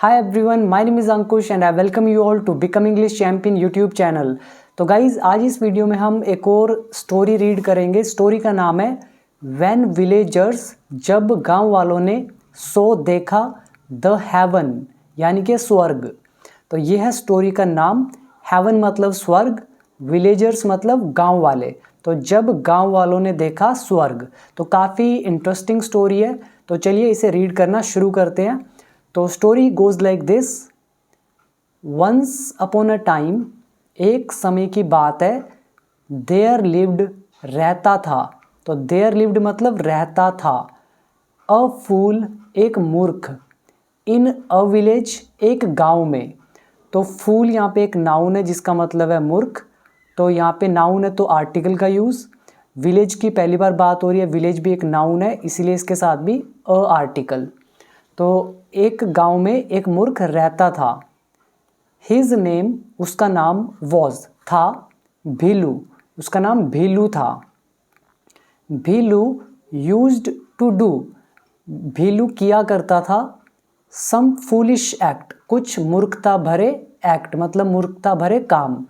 Hi everyone, my name is Ankush and I welcome you all to Become English Champion YouTube channel. तो guys आज इस video में हम एक और स्टोरी रीड करेंगे। स्टोरी का नाम है व्हेन विलेजर्स, जब गांव वालों ने सो देखा द हेवन, यानी कि स्वर्ग। तो ये है स्टोरी का नाम। हेवन मतलब स्वर्ग, विलेजर्स मतलब गांव वाले। तो जब गांव वालों ने देखा स्वर्ग, तो काफ़ी इंटरेस्टिंग स्टोरी है। तो चलिए इसे रीड करना शुरू करते हैं। तो story goes like this. Once upon a time, एक समय की बात है, देयर लिव्ड, रहता था। तो देयर लिव्ड मतलब रहता था। अ फूल, एक मूर्ख, इन अ विलेज, एक गांव में। तो फूल यहाँ पे एक नाउन है जिसका मतलब है मूर्ख। तो यहाँ पे नाउन है तो आर्टिकल का यूज़। विलेज की पहली बार बात हो रही है, विलेज भी एक नाउन है इसीलिए इसके साथ भी अ आर्टिकल। तो एक गांव में एक मूर्ख रहता था। हिज नेम, उसका नाम, वॉज था, भीलू, उसका नाम भीलू था। भीलू यूज्ड टू डू, भीलू किया करता था, सम फूलिश एक्ट, कुछ मूर्खता भरे एक्ट मतलब मूर्खता भरे काम।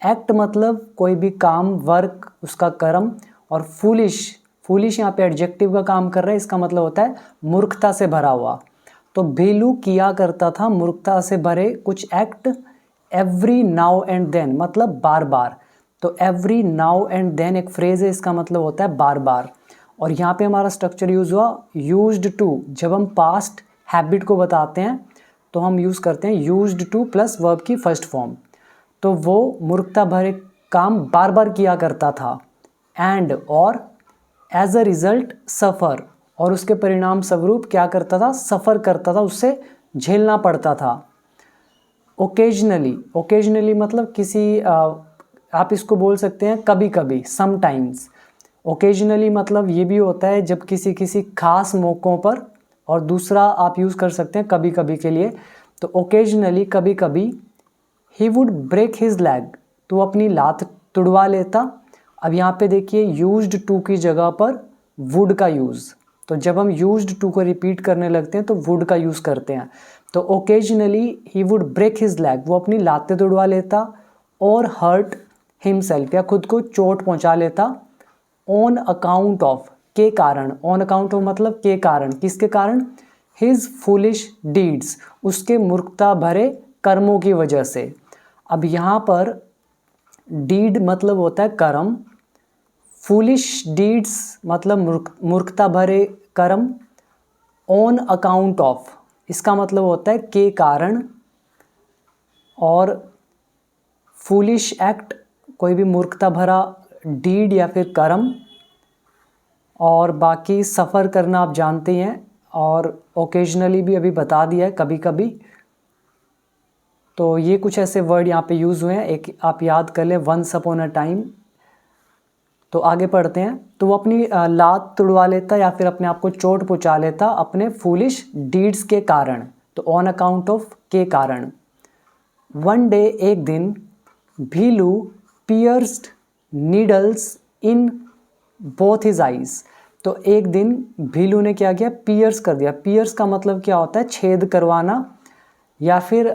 एक्ट मतलब कोई भी काम, वर्क, उसका कर्म। और फूलिश, फूलिश यहाँ पे एडजेक्टिव का काम कर रहा है, इसका मतलब होता है मूर्खता से भरा हुआ। तो भीलू किया करता था मूर्खता से भरे कुछ act. Every now and then मतलब बार बार। तो एवरी नाउ एंड देन एक फ्रेज है, इसका मतलब होता है बार बार। और यहाँ पे हमारा स्ट्रक्चर यूज हुआ यूज्ड टू। जब हम पास्ट हैबिट को बताते हैं तो हम यूज़ करते हैं यूज्ड टू प्लस वर्ब की फर्स्ट फॉर्म। तो वो मूर्खता भरे काम बार बार किया करता था। एंड और एज अ रिजल्ट सफ़र, और उसके परिणाम स्वरूप क्या करता था, सफ़र करता था, उससे झेलना पड़ता था। ओकेजनली, ओकेजनली मतलब किसी आप इसको बोल सकते हैं कभी कभी, समटाइम्स। ओकेजनली मतलब ये भी होता है जब किसी किसी खास मौक़ों पर, और दूसरा आप यूज़ कर सकते हैं कभी कभी के लिए। तो ओकेजनली कभी कभी, he would break his leg, तो अपनी लात तुड़वा लेता। अब यहाँ पे देखिए यूज्ड टू की जगह पर वुड का यूज़। तो जब हम यूज्ड टू को रिपीट करने लगते हैं तो वुड का यूज़ करते हैं। तो occasionally he would break his leg, वो अपनी लातें तुड़वा लेता। और हर्ट हिमसेल्फ, या खुद को चोट पहुँचा लेता। ऑन अकाउंट ऑफ, के कारण। ऑन अकाउंट ऑफ मतलब के कारण, किसके कारण, हिज फूलिश डीड्स, उसके मूर्खता भरे कर्मों की वजह से। अब यहाँ पर डीड मतलब होता है कर्म, फूलिश डीड्स मतलब मूर्खता भरे कर्म, ऑन अकाउंट ऑफ इसका मतलब होता है के कारण, और फूलिश एक्ट कोई भी मूर्खता भरा डीड या फिर कर्म। और बाकी सफ़र करना आप जानते हैं, और ओकेजनली भी अभी बता दिया है, कभी कभी। तो ये कुछ ऐसे वर्ड यहाँ पे यूज़ हुए हैं, एक आप याद कर लें, वंस अपॉन अ टाइम। तो आगे पढ़ते हैं। तो वो अपनी लात तुड़वा लेता या फिर अपने आप को चोट पहुँचा लेता अपने फूलिश डीड्स के कारण। तो ऑन अकाउंट ऑफ के कारण। वन डे, एक दिन, Bhilu pierced needles in both his eyes. तो एक दिन भीलू ने क्या किया, पियर्स कर दिया। पियर्स का मतलब क्या होता है, छेद करवाना या फिर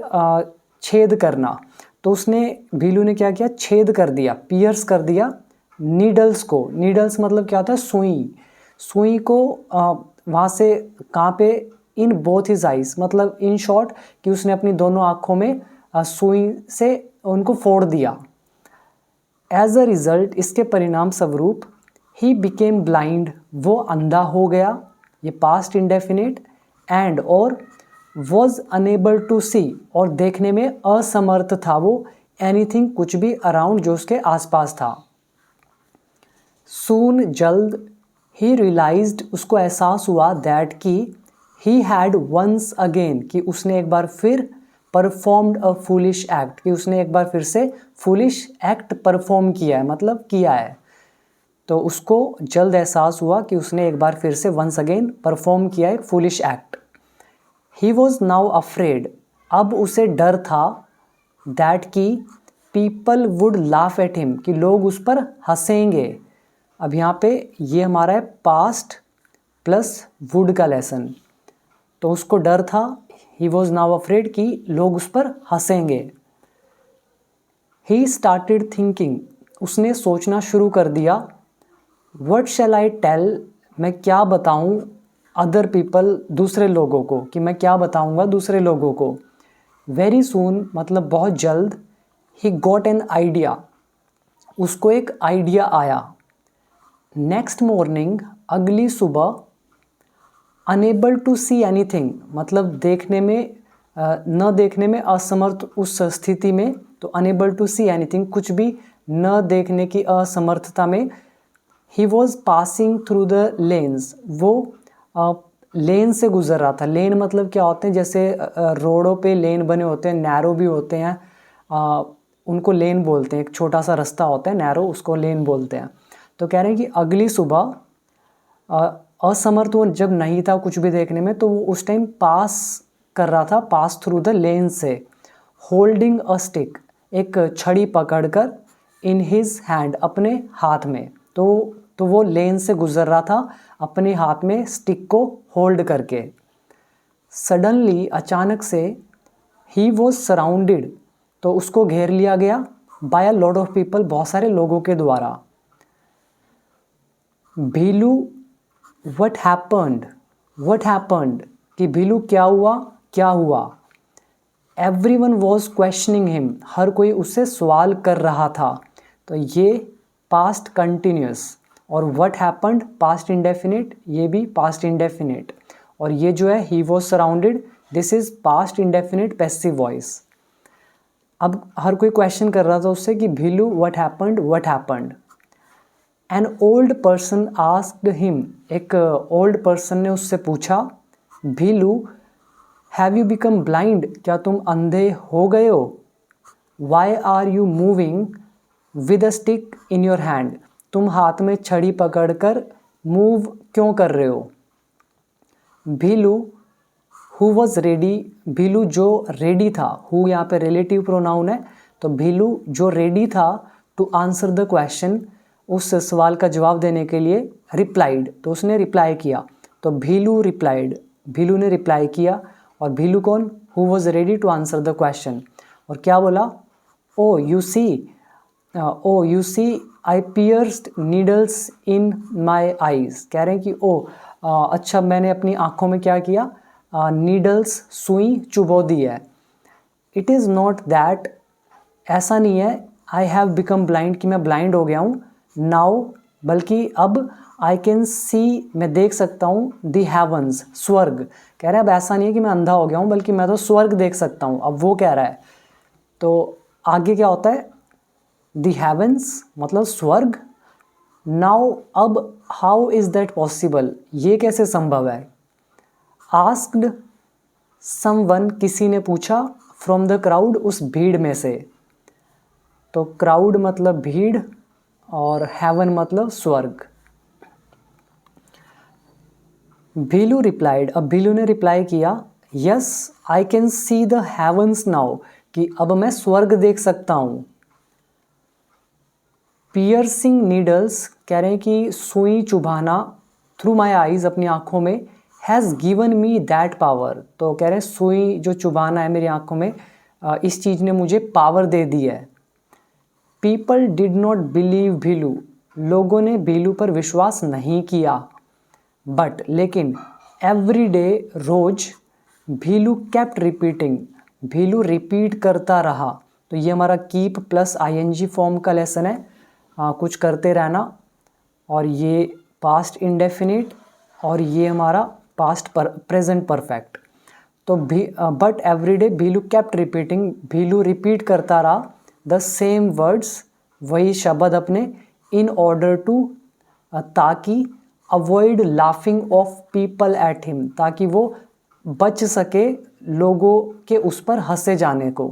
छेद करना। तो उसने, भीलू ने क्या किया, छेद कर दिया, पियर्स कर दिया नीडल्स को। नीडल्स मतलब क्या होता है, सुई। सुई को वहाँ से कहाँ पे, इन बोथ हिज आइज मतलब इन शॉर्ट कि उसने अपनी दोनों आँखों में सुई से उनको फोड़ दिया। एज अ रिज़ल्ट, इसके परिणाम स्वरूप, ही बिकेम ब्लाइंड, वो अंधा हो गया, ये पास्ट इंडेफिनिट। एंड और वॉज अनेबल टू सी, और देखने में असमर्थ था वो, एनीथिंग कुछ भी, अराउंड जो उसके आसपास था। सून जल्द, ही रियलाइज्ड उसको एहसास हुआ, दैट कि ही हैड वंस अगेन कि उसने एक बार फिर, परफॉर्म्ड अ फूलिश एक्ट कि उसने एक बार फिर से फूलिश एक्ट परफॉर्म किया है, मतलब किया है। तो उसको जल्द एहसास हुआ कि उसने एक बार फिर से वंस अगेन परफॉर्म किया है foolish act. He was now afraid, अब उसे डर था, दैट कि people would laugh at him कि लोग उस पर हंसेंगे। अब यहाँ पे ये हमारा है पास्ट प्लस वुड का लेसन। तो उसको डर था, ही वॉज नाउ अफ्रेड कि लोग उस पर हंसेंगे। ही स्टार्टेड थिंकिंग, उसने सोचना शुरू कर दिया। व्हाट शैल आई टेल, मैं क्या बताऊं अदर पीपल, दूसरे लोगों को, कि मैं क्या बताऊंगा दूसरे लोगों को। वेरी सून मतलब बहुत जल्द। ही गॉट एन आइडिया, उसको एक आइडिया आया। नेक्स्ट मॉर्निंग, अगली सुबह। अनेबल टू सी एनीथिंग मतलब देखने में न देखने में असमर्थ उस स्थिति में, तो अनेबल टू सी एनीथिंग कुछ भी न देखने की असमर्थता में। He was passing through the lens, वो लेन से गुजर रहा था। लेन मतलब क्या होते हैं, जैसे रोडों पे लेन बने होते हैं, नैरो भी होते हैं, उनको लेन बोलते हैं। एक छोटा सा रास्ता होता है नैरो, उसको लेन बोलते हैं। तो कह रहे हैं कि अगली सुबह असमर्थ वो जब नहीं था कुछ भी देखने में, तो वो उस टाइम पास कर रहा था, पास थ्रू द लेन से। होल्डिंग अ स्टिक, एक छड़ी पकड़कर, इन हिज हैंड अपने हाथ में। तो वो लेन से गुजर रहा था अपने हाथ में स्टिक को होल्ड करके। सडनली अचानक से, ही वॉज सराउंडेड, तो उसको घेर लिया गया, by a lot of people, बहुत सारे लोगों के द्वारा। भीलू, व्हाट हैपन्ड कि भीलू क्या हुआ, क्या हुआ। एवरीवन वॉज क्वेश्चनिंग हिम, हर कोई उससे सवाल कर रहा था। तो ये पास्ट कंटिन्यूस, और व्हाट हैपन्ड पास्ट इंडेफिनिट, ये भी पास्ट इंडेफिनिट। और ये जो है he was surrounded, this is past indefinite passive voice. अब हर कोई क्वेश्चन कर रहा था उससे कि Bhilu what happened. An old person asked him, एक ओल्ड पर्सन ने उससे पूछा, Bhilu have you become blind, क्या तुम अंधे हो गए हो। Why are you moving with a stick in your hand, तुम हाथ में छड़ी पकड़कर मूव क्यों कर रहे हो। भीलू हु वॉज रेडी, भीलू जो रेडी था, हु यहाँ पे रिलेटिव प्रोनाउन है, तो भीलू जो रेडी था टू आंसर द क्वेश्चन, उस सवाल का जवाब देने के लिए, रिप्लाइड, तो उसने रिप्लाई किया। तो भीलू रिप्लाइड, भीलू ने रिप्लाई किया। और भीलू कौन, who was ready to answer the question. और क्या बोला, oh you see I pierced needles in my eyes, कह रहे हैं कि अच्छा मैंने अपनी आँखों में क्या किया, नीडल्स, सुई चुभो दी है। इट इज़ नॉट दैट, ऐसा नहीं है, आई हैव बिकम ब्लाइंड कि मैं ब्लाइंड हो गया हूँ, नाउ, बल्कि अब आई कैन सी, मैं देख सकता हूँ, दी हेवंस, स्वर्ग। कह रहा है अब ऐसा नहीं है कि मैं अंधा हो गया हूँ, बल्कि मैं तो स्वर्ग देख सकता हूँ, अब वो कह रहा है। तो आगे क्या होता है, दी हेवंस मतलब स्वर्ग। नाउ, अब, हाउ इज़ दैट पॉसिबल, ये कैसे संभव है। आस्क्ड समवन, किसी ने पूछा, फ्रॉम द क्राउड, उस भीड़ में से। तो क्राउड मतलब भीड़, और हेवन मतलब स्वर्ग। भीलू रिप्लाइड, अब भीलू ने रिप्लाई किया, yes I can see the heavens now, कि अब मैं स्वर्ग देख सकता हूँ। पियर्सिंग नीडल्स, कह रहे हैं कि सुई चुभाना, थ्रू माई आईज, अपनी आँखों में, has given me that power, तो कह रहे हैं सुई जो चुभाना है मेरी आँखों में, इस चीज़ ने मुझे पावर दे दी है। पीपल डिड नॉट बिलीव भीलू, लोगों ने भीलू पर विश्वास नहीं किया। बट, लेकिन, एवरी डे, रोज, भीलू केप्ट रिपीटिंग, भीलू रिपीट करता रहा। तो ये हमारा कीप प्लस आईएनजी फॉर्म का लेसन है, कुछ करते रहना। और ये पास्ट इंडेफिनिट, और ये हमारा पास्ट प्रेजेंट परफेक्ट। तो but every day Bhilu kept repeating, Bhilu repeat करता रहा द सेम वर्ड्स, वही शब्द अपने, इन ऑर्डर टू, ताकि, avoid laughing of people at him, ताकि वो बच सके लोगों के उस पर हंसे जाने को।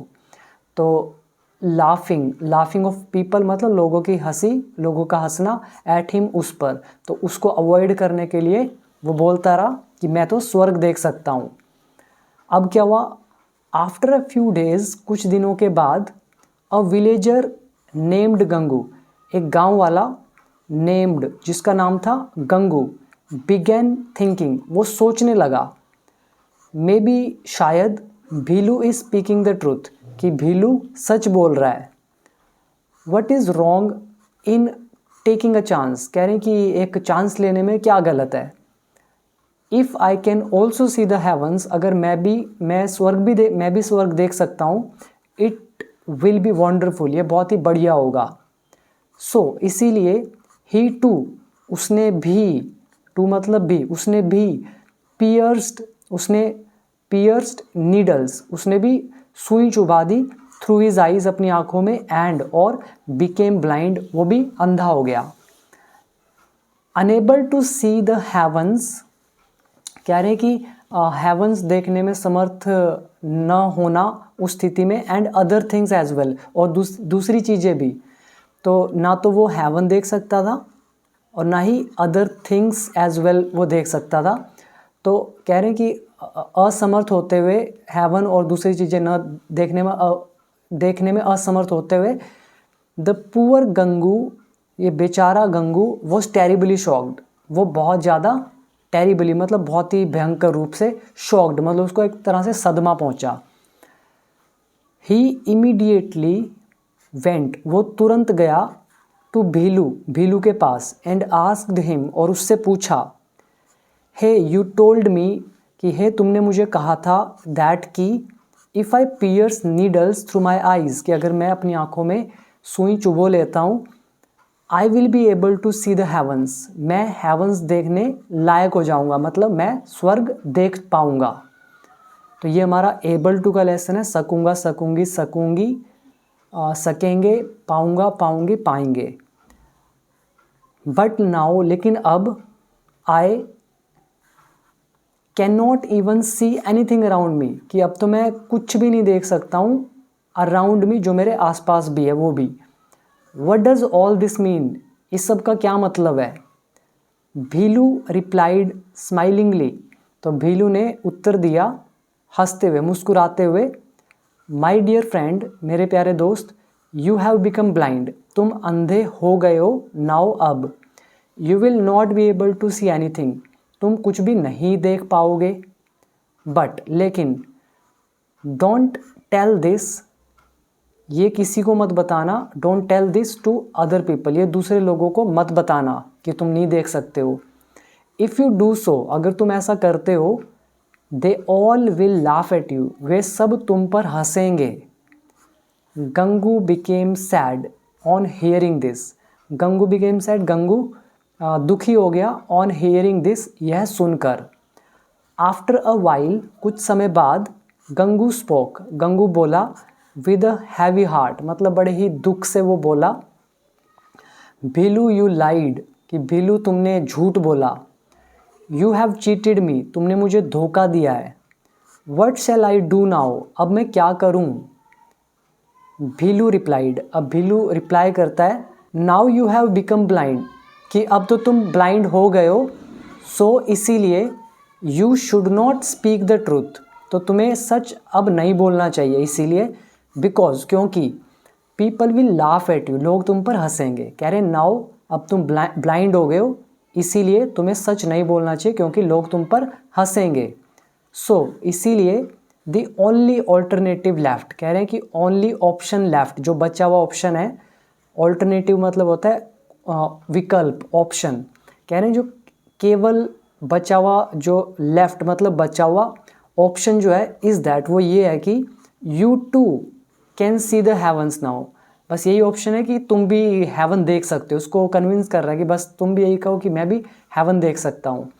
तो लाफिंग ऑफ पीपल मतलब लोगों की हंसी, लोगों का हंसना, एट हिम उस पर, तो उसको अवॉइड करने के लिए वो बोलता रहा कि मैं तो स्वर्ग देख सकता हूँ। अब क्या हुआ, आफ्टर अ फ्यू डेज, कुछ दिनों के बाद, अ विलेजर नेम्ड गंगू, एक गांव वाला, नेम्ड जिसका नाम था गंगू, बिगेन थिंकिंग, वो सोचने लगा, मे बी शायद भीलू इज स्पीकिंग द ट्रूथ, कि भीलू सच बोल रहा है। What is wrong in taking a chance, कह रहे हैं कि एक चांस लेने में क्या गलत है। If I can also see the heavens, अगर मैं भी स्वर्ग देख सकता हूँ, इट विल बी वंडरफुल, ये बहुत ही बढ़िया होगा। सो इसीलिए ही टू, उसने भी, टू मतलब भी, उसने भी पियर्स्ड नीडल्स, उसने भी सुई चुभा दी, थ्रू हिज आइज, अपनी आंखों में, एंड और बिकेम ब्लाइंड, वो भी अंधा हो गया। Unable to see the heavens, कह रहे हैं कि हेवंस देखने में समर्थ न होना उस स्थिति में, and other things as well, और दूसरी चीज़ें भी। तो ना तो वो हेवन देख सकता था और ना ही अदर थिंग्स एज वेल वो देख सकता था। तो कह रहे हैं कि असमर्थ होते हुए, हेवन और दूसरी चीज़ें न देखने में असमर्थ होते हुए, द पुअर गंगू, ये बेचारा गंगू, वॉज टेरिबली शॉक्ड, वो बहुत ज़्यादा, टेरिबली मतलब बहुत ही भयंकर रूप से, शॉक्ड मतलब उसको एक तरह से सदमा पहुंचा। ही इमीडिएटली वेंट, वो तुरंत गया, टू भीलू के पास, एंड आस्क्ड हिम, और उससे पूछा, हे यू टोल्ड मी, कि हे तुमने मुझे कहा था, दैट कि if I pierce needles through my eyes, कि अगर मैं अपनी आँखों में सुई चुभो लेता हूँ, I will be able to see the heavens, मैं हेवंस देखने लायक हो जाऊँगा, मतलब मैं स्वर्ग देख पाऊँगा। तो ये हमारा एबल टू का लेसन है, सकूँगा, सकूँगी, सकूँगी, सकेंगे, पाऊँगा, पाऊँगी, पाएंगे। बट नाउ, लेकिन अब, I can not even see anything around me, कि अब तो मैं कुछ भी नहीं देख सकता हूँ अराउंड मी, जो मेरे आसपास भी है वो भी। What does all this mean, इस सब का क्या मतलब है। भीलू रिप्लाइड स्माइलिंगली, तो भीलू ने उत्तर दिया हंसते हुए, मुस्कुराते हुए, माई डियर फ्रेंड, मेरे प्यारे दोस्त, यू हैव बिकम ब्लाइंड, तुम अंधे हो गए हो, नाउ अब, you will not be able to see anything, तुम कुछ भी नहीं देख पाओगे, बट लेकिन, डोंट टेल दिस, ये किसी को मत बताना, don't tell this to other people, ये दूसरे लोगों को मत बताना कि तुम नहीं देख सकते हो। इफ़ यू डू सो, अगर तुम ऐसा करते हो, they all will laugh at you, वे सब तुम पर हंसेंगे। Gangu became sad on hearing this, Gangu became sad, Gangu दुखी हो गया, ऑन हियरिंग दिस, यह सुनकर। आफ्टर अ वाइल, कुछ समय बाद, गंगू स्पोक, गंगू बोला, विद अ हैवी हार्ट, मतलब बड़े ही दुख से वो बोला, भीलू यू लाइड, कि भीलू तुमने झूठ बोला, यू हैव चीटेड मी, तुमने मुझे धोखा दिया है, what shell I do now, अब मैं क्या करूं। भीलू रिप्लाइड, अब भीलू रिप्लाई करता है, now you have become blind, कि अब तो तुम ब्लाइंड हो गए हो, सो इसीलिए, you should not speak the truth, तो तुम्हें सच अब नहीं बोलना चाहिए, इसीलिए, बिकॉज, क्योंकि, people will laugh at you, लोग तुम पर हंसेंगे। कह रहे नाउ, अब तुम ब्लाइंड हो गए हो, इसीलिए तुम्हें सच नहीं बोलना चाहिए, क्योंकि लोग तुम पर हंसेंगे। सो इसीलिए, द ओनली ऑल्टरनेटिव लेफ्ट, कह रहे हैं कि ओनली ऑप्शन लेफ्ट, जो बचा हुआ ऑप्शन है, ऑल्टरनेटिव मतलब होता है विकल्प, ऑप्शन, कह रहे हैं जो केवल बचा हुआ, जो लेफ्ट मतलब बचा हुआ ऑप्शन जो है, इज़ दैट, वो ये है कि you too can see the heavens now, बस यही ऑप्शन है कि तुम भी हेवन देख सकते हो, उसको कन्विंस कर रहा है कि बस तुम भी यही कहो कि मैं भी हेवन देख सकता हूँ।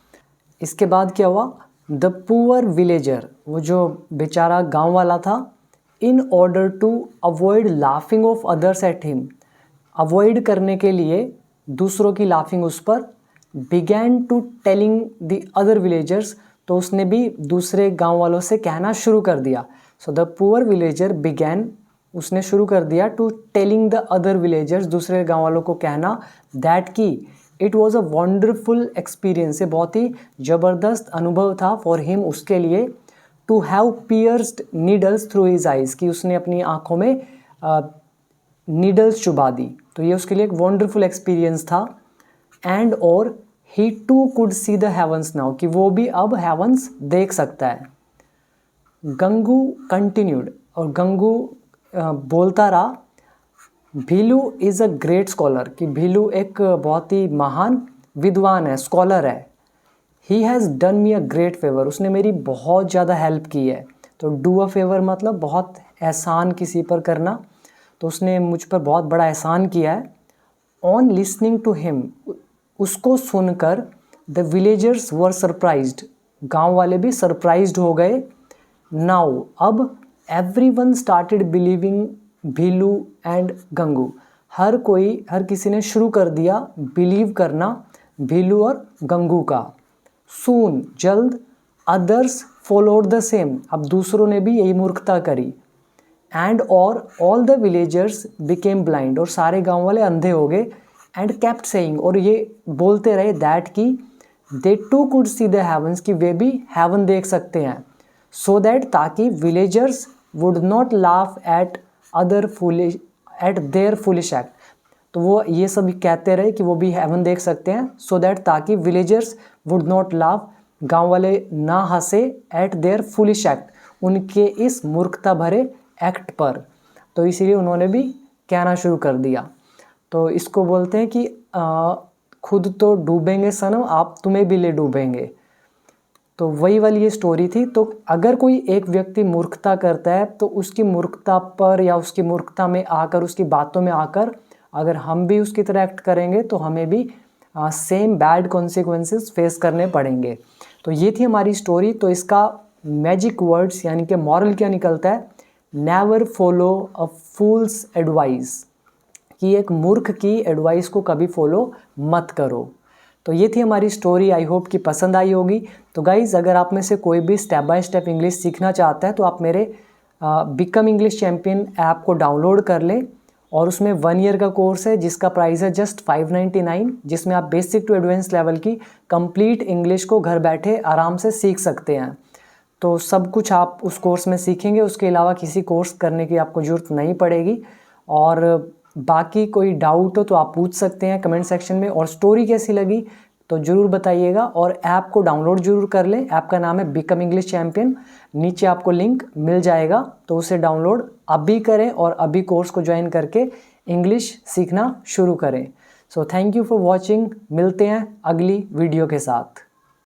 इसके बाद क्या हुआ, द पुअर विलेजर, वो जो बेचारा गांव वाला था, in order to avoid laughing of others at him, avoid करने के लिए दूसरों की लाफिंग उस पर, began to telling the other villagers, तो उसने भी दूसरे गांव वालों से कहना शुरू कर दिया। So the poor villager began, उसने शुरू कर दिया, to telling the other villagers, दूसरे गांव वालों को कहना, दैट की it was a wonderful experience, ये बहुत ही ज़बरदस्त अनुभव था, फॉर हिम, उसके लिए, to have pierced needles through his eyes, कि उसने अपनी आँखों में नीडल्स चुबा दी, तो ये उसके लिए एक वंडरफुल एक्सपीरियंस था। एंड और he too could see the heavens now, कि वो भी अब हेवंस देख सकता है। गंगू कंटिन्यूड, और गंगू बोलता रहा, भीलू इज़ अ ग्रेट स्कॉलर, कि भीलू एक बहुत ही महान विद्वान है, स्कॉलर है। He has done me a great favour, उसने मेरी बहुत ज़्यादा हेल्प की है। तो डू अ फेवर मतलब बहुत एहसान किसी पर करना, तो उसने मुझ पर बहुत बड़ा एहसान किया है। ऑन लिसनिंग टू हिम, उसको सुनकर द विलेजर्स वर सरप्राइज्ड, गांव वाले भी सरप्राइज्ड हो गए। नाउ, अब everyone started believing Bhilu and Gangu, हर किसी ने शुरू कर दिया बिलीव करना भीलू और गंगू का। सून, जल्द, अदर्स फॉलोड द सेम, अब दूसरों ने भी यही मूर्खता करी। एंड और all the villagers became blind, और सारे गांव वाले अंधे हो गए। एंड केप्ट सेइंग, और ये बोलते रहे दैट की they too could see the heavens, कि वे भी हेवन देख सकते हैं। सो दैट, ताकि villagers would not laugh at other foolish at their foolish act, तो वो ये सब कहते रहे कि वो भी हेवन देख सकते हैं। सो दैट, ताकि विलेजर्स वुड नॉट लाफ, गांव वाले ना हंसे, एट देयर फूलिश एक्ट, उनके इस मूर्खता भरे एक्ट पर। तो इसीलिए उन्होंने भी कहना शुरू कर दिया। तो इसको बोलते हैं कि खुद तो डूबेंगे सनम, आप तुम्हें भी ले डूबेंगे। तो वही वाली ये स्टोरी थी। तो अगर कोई एक व्यक्ति मूर्खता करता है तो उसकी मूर्खता पर या उसकी मूर्खता में आकर, उसकी बातों में आकर अगर हम भी उसकी तरह एक्ट करेंगे तो हमें भी सेम बैड कॉन्सिक्वेंसेस फेस करने पड़ेंगे। तो ये थी हमारी स्टोरी। तो इसका मैजिक वर्ड्स यानी कि मॉरल क्या निकलता है, never follow a fools advice, कि एक मूर्ख की एडवाइस को कभी फॉलो मत करो। तो ये थी हमारी स्टोरी, आई होप कि पसंद आई होगी। तो गाइज़, अगर आप में से कोई भी स्टेप बाय स्टेप इंग्लिश सीखना चाहता है तो आप मेरे बिकम इंग्लिश चैम्पियन ऐप को डाउनलोड कर लें, और उसमें 1 ईयर का कोर्स है जिसका प्राइस है जस्ट 599, जिसमें आप बेसिक टू एडवांस लेवल की कंप्लीट इंग्लिश को घर बैठे आराम से सीख सकते हैं। तो सब कुछ आप उस कोर्स में सीखेंगे, उसके अलावा किसी कोर्स करने की आपको ज़रूरत नहीं पड़ेगी। और बाकी कोई डाउट हो तो आप पूछ सकते हैं कमेंट सेक्शन में। और स्टोरी कैसी लगी तो ज़रूर बताइएगा, और ऐप को डाउनलोड ज़रूर कर लें। ऐप का नाम है बिकम इंग्लिश चैम्पियन, नीचे आपको लिंक मिल जाएगा, तो उसे डाउनलोड अभी करें और अभी कोर्स को ज्वाइन करके इंग्लिश सीखना शुरू करें। So thank you for watching, मिलते हैं अगली वीडियो के साथ।